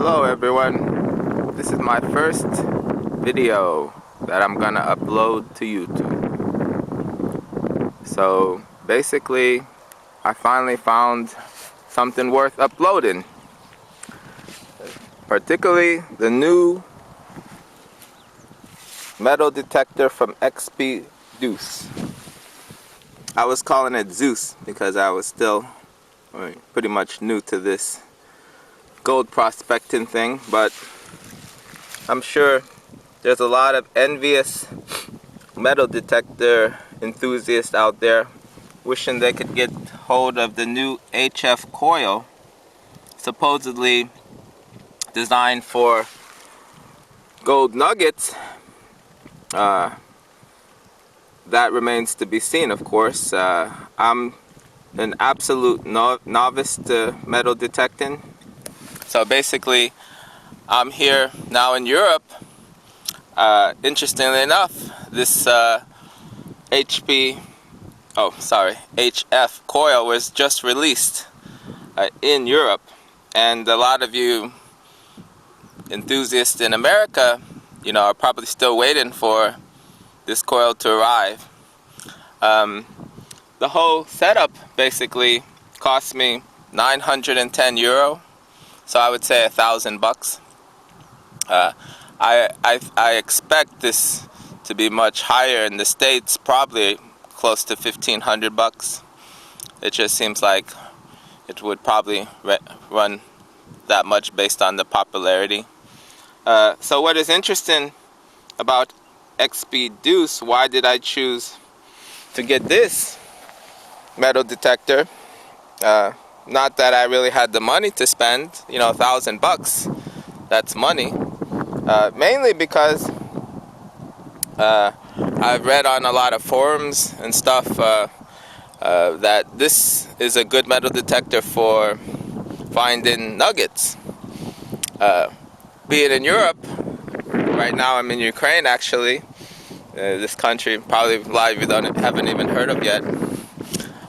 Hello everyone, this is my first video that I'm gonna upload to YouTube. So basically, I finally found something worth uploading, particularly the new metal detector from XP Deus. I was calling it Zeus because I was still pretty much new to this gold prospecting thing, but I'm sure there's a lot of envious metal detector enthusiasts out there wishing they could get hold of the new HF Coil, supposedly designed for gold nuggets. That remains to be seen, of course. I'm an absolute novice to metal detecting. So basically, I'm here now in Europe. Interestingly enough, this HF Coil was just released in Europe, and a lot of you enthusiasts in America, are probably still waiting for this coil to arrive. The whole setup basically cost me €910, so I would say $1,000. I expect this to be much higher in the States, probably close to $1,500. It just seems like it would probably run that much based on the popularity. So what is interesting about XP Deus, why did I choose to get this metal detector? Not that I really had the money to spend, $1,000, that's money. Mainly because I've read on a lot of forums and stuff that this is a good metal detector for finding nuggets. Being in Europe, right now I'm in Ukraine actually, this country probably a lot of you haven't even heard of yet.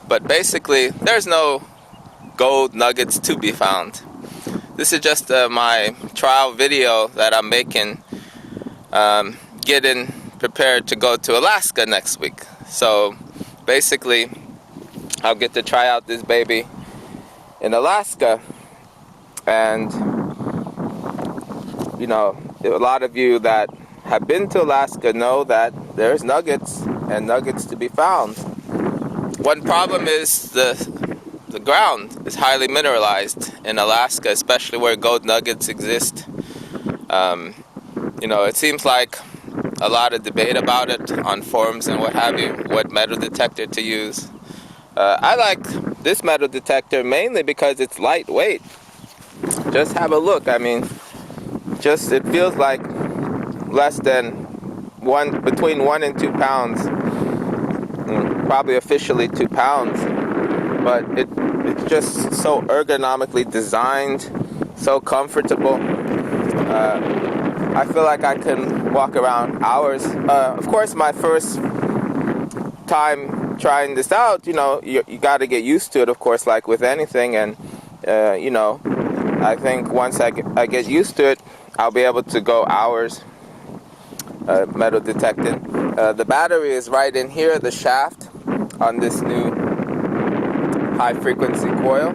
But basically, there's no gold nuggets to be found. This is just my trial video that I'm making, getting prepared to go to Alaska next week. So basically, I'll get to try out this baby in Alaska, and a lot of you that have been to Alaska know that there's nuggets and nuggets to be found. One problem is the ground is highly mineralized in Alaska, especially where gold nuggets exist. It seems like a lot of debate about it on forums and what have you, what metal detector to use. I like this metal detector mainly because it's lightweight. Just have a look. I mean, it feels like less than between 1 and 2 pounds. Probably officially 2 pounds, but it's just so ergonomically designed, so comfortable. I feel like I can walk around hours. Of course, my first time trying this out, you got to get used to it, of course, like with anything. And I think once I get used to it, I'll be able to go hours metal detecting. The battery is right in here, the shaft on this new high frequency coil.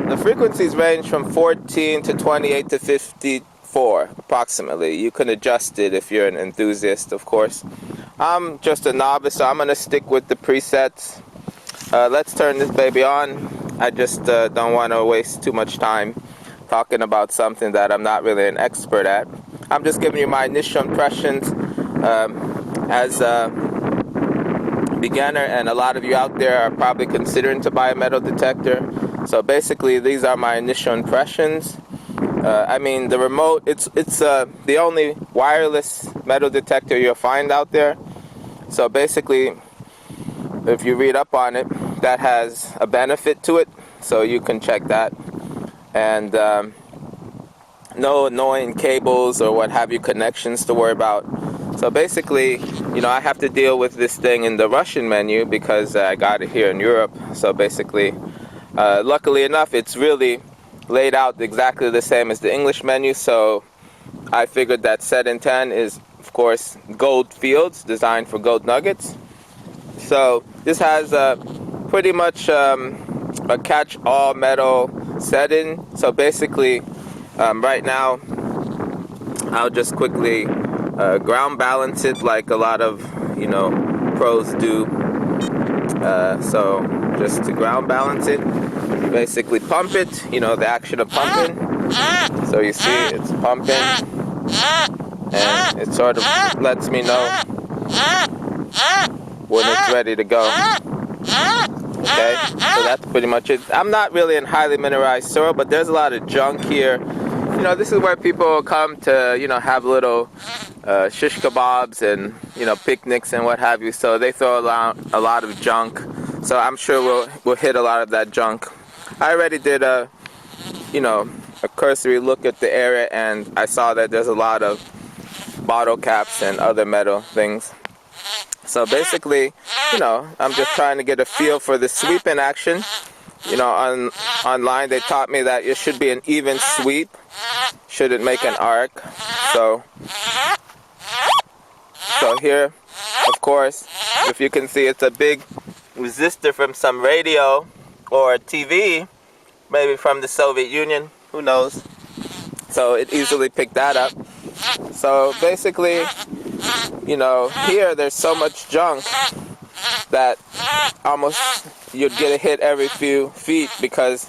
The frequencies range from 14 to 28 to 54 approximately. You can adjust it if you're an enthusiast, of course. I'm just a novice, so I'm going to stick with the presets. Let's turn this baby on. I just don't want to waste too much time talking about something that I'm not really an expert at. I'm just giving you my initial impressions as a beginner, and a lot of you out there are probably considering to buy a metal detector. So basically, these are my initial impressions. I mean, the remote, it's the only wireless metal detector you'll find out there. So basically, if you read up on it, that has a benefit to it, so you can check that. And no annoying cables or what have you connections to worry about. So basically, I have to deal with this thing in the Russian menu because I got it here in Europe. So basically, luckily enough, it's really laid out exactly the same as the English menu, so I figured that setting 10 is, of course, gold fields designed for gold nuggets. So this has pretty much a catch-all metal setting. So basically, right now, I'll just quickly ground balance it like a lot of, pros do. So just to ground balance it, you basically pump it, the action of pumping. So you see it's pumping, and it sort of lets me know when it's ready to go. Okay, so that's pretty much it. I'm not really in highly mineralized soil, but there's a lot of junk here. This is where people come to, have little shish kebabs and, picnics and what have you. So they throw a lot of junk. So I'm sure we'll hit a lot of that junk. I already did a cursory look at the area, and I saw that there's a lot of bottle caps and other metal things. So basically, I'm just trying to get a feel for the sweep in action. Online they taught me that it should be an even sweep, shouldn't make an arc. So here, of course, if you can see, it's a big resistor from some radio or TV, maybe from the Soviet Union, who knows. So it easily picked that up. So basically, here there's so much junk that almost you'd get a hit every few feet because,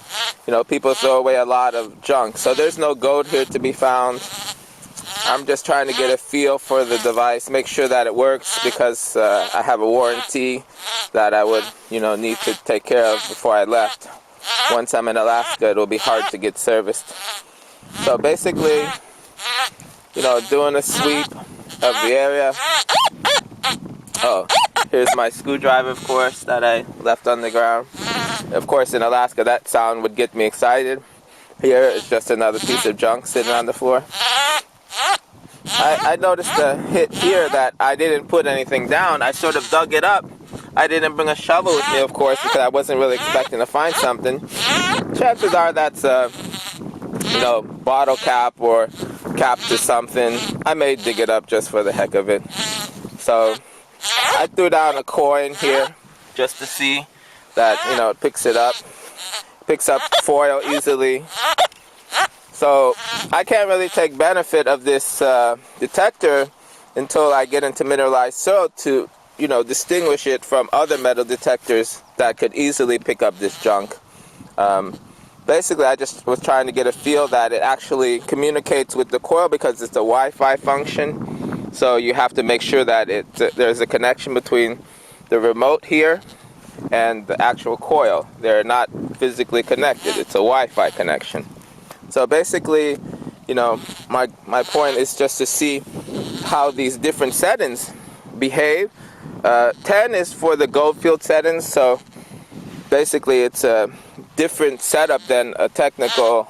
people throw away a lot of junk. So there's no gold here to be found. I'm just trying to get a feel for the device, make sure that it works, because I have a warranty that I would, need to take care of before I left. Once I'm in Alaska, it'll be hard to get serviced. So basically, doing a sweep of the area. Oh, here's my screwdriver, of course, that I left on the ground. Of course, in Alaska, that sound would get me excited. Here, it's just another piece of junk sitting on the floor. I noticed a hit here that I didn't put anything down. I sort of dug it up. I didn't bring a shovel with me, of course, because I wasn't really expecting to find something. Chances are that's a, bottle cap or cap to something. I may dig it up just for the heck of it. So I threw down a coin here just to see that, it picks it up. Picks up foil easily. So I can't really take benefit of this detector until I get into mineralized soil to, distinguish it from other metal detectors that could easily pick up this junk. Basically, I just was trying to get a feel that it actually communicates with the coil because it's a Wi-Fi function. So you have to make sure that there's a connection between the remote here and the actual coil. They're not physically connected. It's a Wi-Fi connection. So basically, my point is just to see how these different settings behave. 10 is for the gold field settings, so basically it's a different setup than a technical,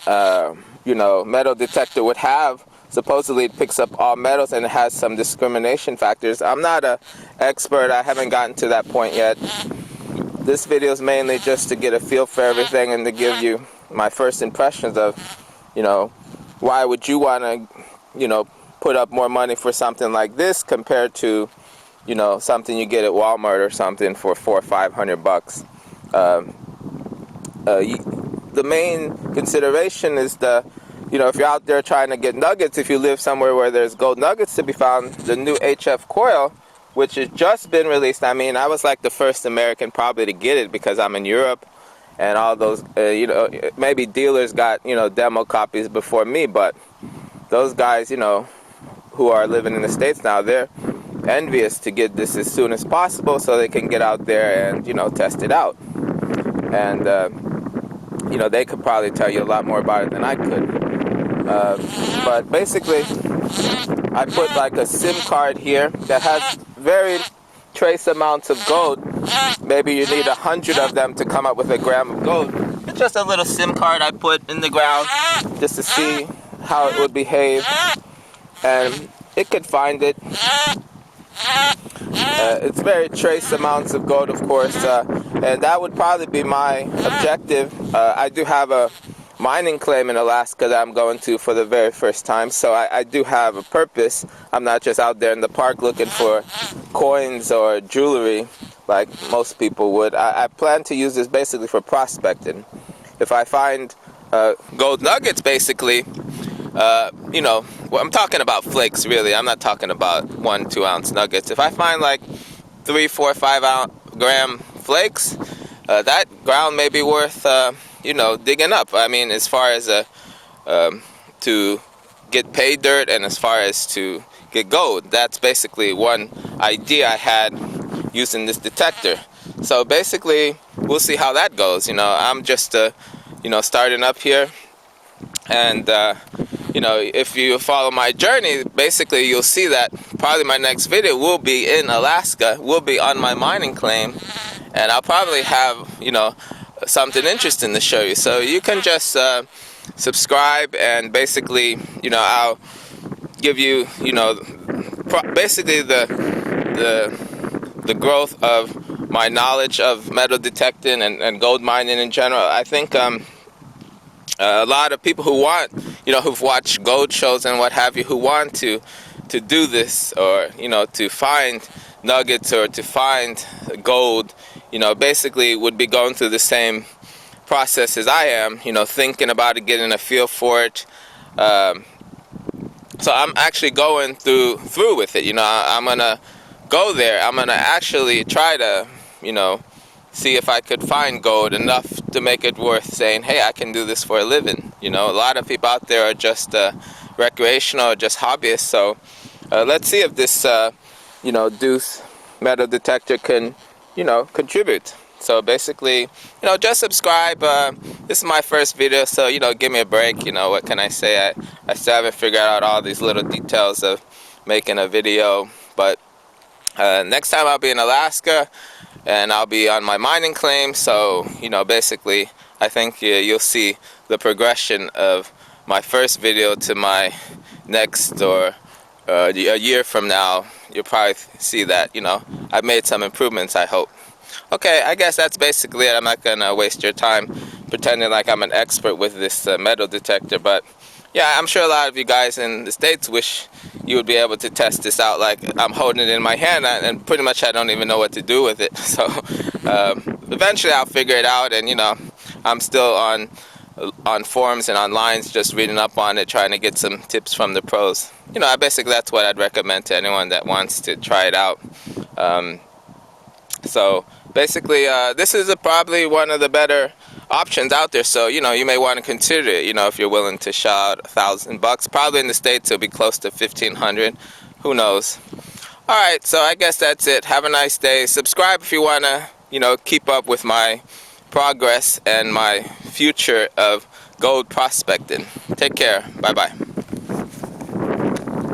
metal detector would have. Supposedly it picks up all metals and it has some discrimination factors. I'm not an expert. I haven't gotten to that point yet. This video is mainly just to get a feel for everything and to give you my first impressions of, why would you want to, put up more money for something like this compared to, something you get at Walmart or something for $400 or $500. The main consideration is if you're out there trying to get nuggets, if you live somewhere where there's gold nuggets to be found, the new HF Coil, which has just been released. I mean, I was like the first American probably to get it because I'm in Europe, and all those, maybe dealers got, demo copies before me, but those guys, who are living in the States now, they're envious to get this as soon as possible so they can get out there and, test it out. And, they could probably tell you a lot more about it than I could. But basically, I put like a SIM card here that has very trace amounts of gold. Maybe you need 100 of them to come up with a gram of gold. It's just a little SIM card I put in the ground just to see how it would behave. And it could find it. It's very trace amounts of gold, of course. And that would probably be my objective. I do have a mining claim in Alaska that I'm going to for the very first time, so I do have a purpose. I'm not just out there in the park looking for coins or jewelry like most people would. I plan to use this basically for prospecting. If I find gold nuggets, basically, you know, well, I'm talking about flakes, really. I'm not talking about 1-2 ounce nuggets. If I find like 3, 4, 5 gram flakes, that ground may be worth, you know, digging up. I mean, as far as to get pay dirt and as far as to get gold, that's basically one idea I had using this detector. So basically, we'll see how that goes. You know, I'm just, you know, starting up here. And, you know, if you follow my journey, basically you'll see that probably my next video will be in Alaska, will be on my mining claim, and I'll probably have, you know, something interesting to show you. So you can just subscribe, and basically, you know, I'll give you, you know, basically the growth of my knowledge of metal detecting and gold mining in general. I think a lot of people who want, you know, who've watched gold shows and what have you, who want to do this, or, you know, to find nuggets or to find gold, you know, basically would be going through the same process as I am, you know, thinking about it, getting a feel for it. So I'm actually going through with it. You know, I'm gonna go there. I'm gonna actually try to, you know, see if I could find gold enough to make it worth saying, hey, I can do this for a living. You know, a lot of people out there are just recreational or just hobbyists. So let's see if this, you know, Deus metal detector can, you know, contribute. So basically, you know, just subscribe. This is my first video, so, you know, give me a break. You know, what can I say? I still haven't figured out all these little details of making a video. But next time I'll be in Alaska, and I'll be on my mining claim. So, you know, basically, I think you'll see the progression of my first video to my next, or a year from now. You'll probably see that, you know, I've made some improvements, I hope. Okay, I guess that's basically it. I'm not going to waste your time pretending like I'm an expert with this metal detector, but yeah, I'm sure a lot of you guys in the States wish you would be able to test this out. Like, I'm holding it in my hand, and pretty much I don't even know what to do with it. So eventually I'll figure it out, and, you know, I'm still on forums and online just reading up on it, trying to get some tips from the pros. You know, basically that's what I'd recommend to anyone that wants to try it out. So basically, this is probably one of the better options out there. So, you know, you may want to consider it, you know, if you're willing to shell out $1,000. Probably in the States it'll be close to 1,500. Who knows? All right, so I guess that's it. Have a nice day. Subscribe if you want to, you know, keep up with my progress and my future of gold prospecting. Take care. Bye-bye.